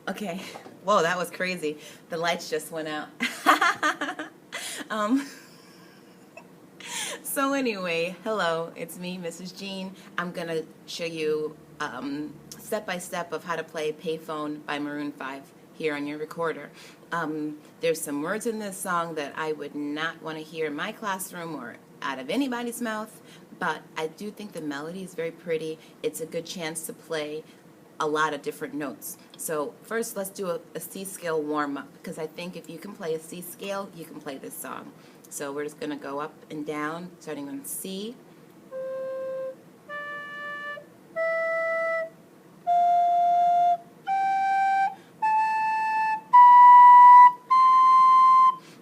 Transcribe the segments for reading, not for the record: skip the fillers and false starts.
Okay. Whoa, that was crazy. The lights just went out. um, so anyway, hello, it's me, Mrs. Jean. I'm going to show you step by step of how to play Payphone by Maroon 5 here on your recorder. There's some words in this song that I would not want to hear in my classroom or out of anybody's mouth, but I do think the melody is very pretty. It's a good chance to play a lot of different notes. So first let's do a C scale warm-up, because I think if you can play a C scale, you can play this song. So we're just going to go up and down, starting on C.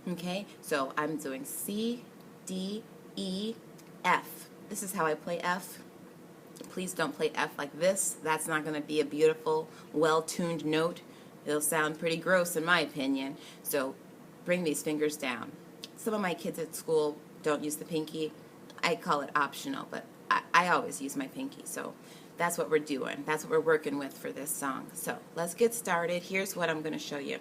Okay, so I'm doing C, D, E, F. This is how I play F. Please don't play F like this. That's not going to be a beautiful, well-tuned note. It'll sound pretty gross in my opinion. So bring these fingers down. Some of my kids at school don't use the pinky. I call it optional, but I always use my pinky. So that's what we're doing. That's what we're working with for this song. So let's get started. Here's what I'm going to show you.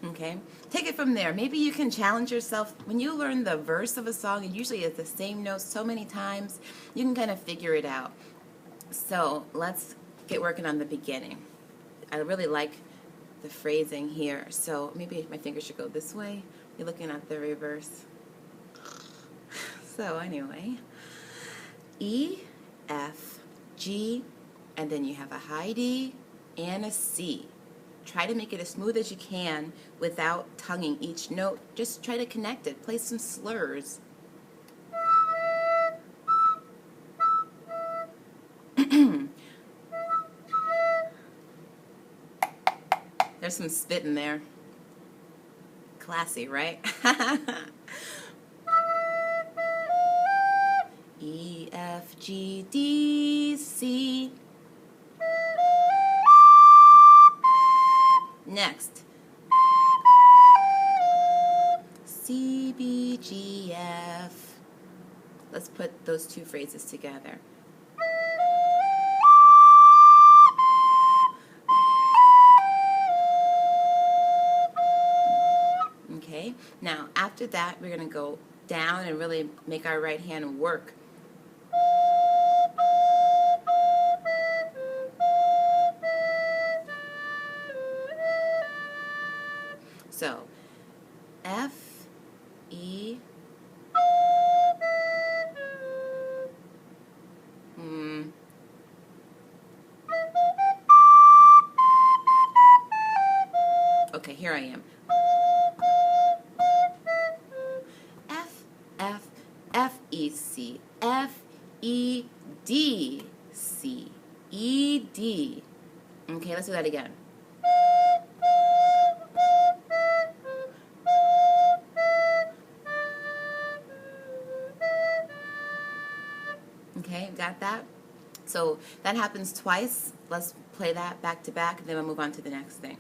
Okay, take it from there. Maybe you can challenge yourself. When you learn the verse of a song, and usually it's the same note so many times, you can kind of figure it out. So let's get working on the beginning. I really like the phrasing here, so maybe my fingers should go this way. You're looking at the reverse. So anyway, E, F, G, and then you have a high D and a C. Try to make it as smooth as you can without tonguing each note. Just try to connect it. Play some slurs. There's some spit in there. Classy, right? E, F, G, D, C. Next, CBGF. Let's put those two phrases together. Okay, now after that, we're going to go down and really make our right hand work. So, F, E, okay, here I am. F, F, F, E, C, F, E, D, C, E, D. Okay, let's do that again. Okay, got that? So that happens twice. Let's play that back to back, and then we'll move on to the next thing.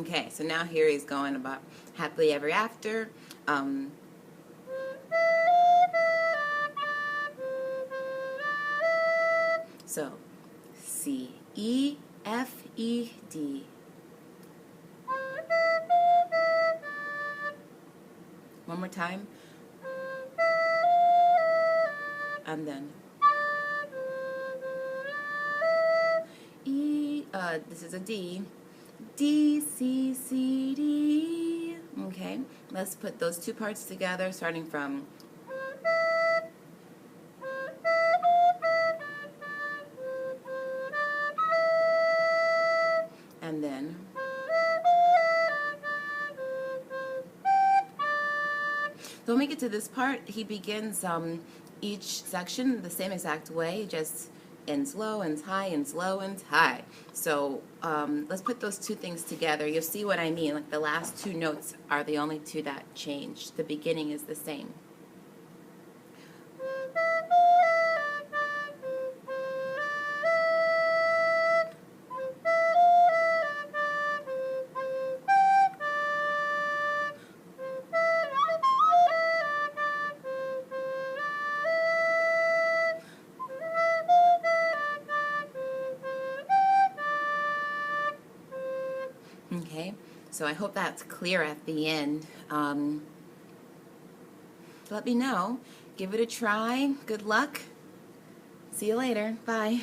Okay, so now here he's going about happily ever after. So C, E, F, E, D. One more time. and then E, this is a D, D, C, C, D. Okay, let's put those two parts together, starting from and then so when we get to this part, he begins each section the same exact way, just ends low, ends high, ends low, ends high. So let's put those two things together. You'll see what I mean. Like the last two notes are the only two that change. The beginning is the same. Okay, so I hope that's clear at the end. Let me know. Give it a try. Good luck. See you later. Bye.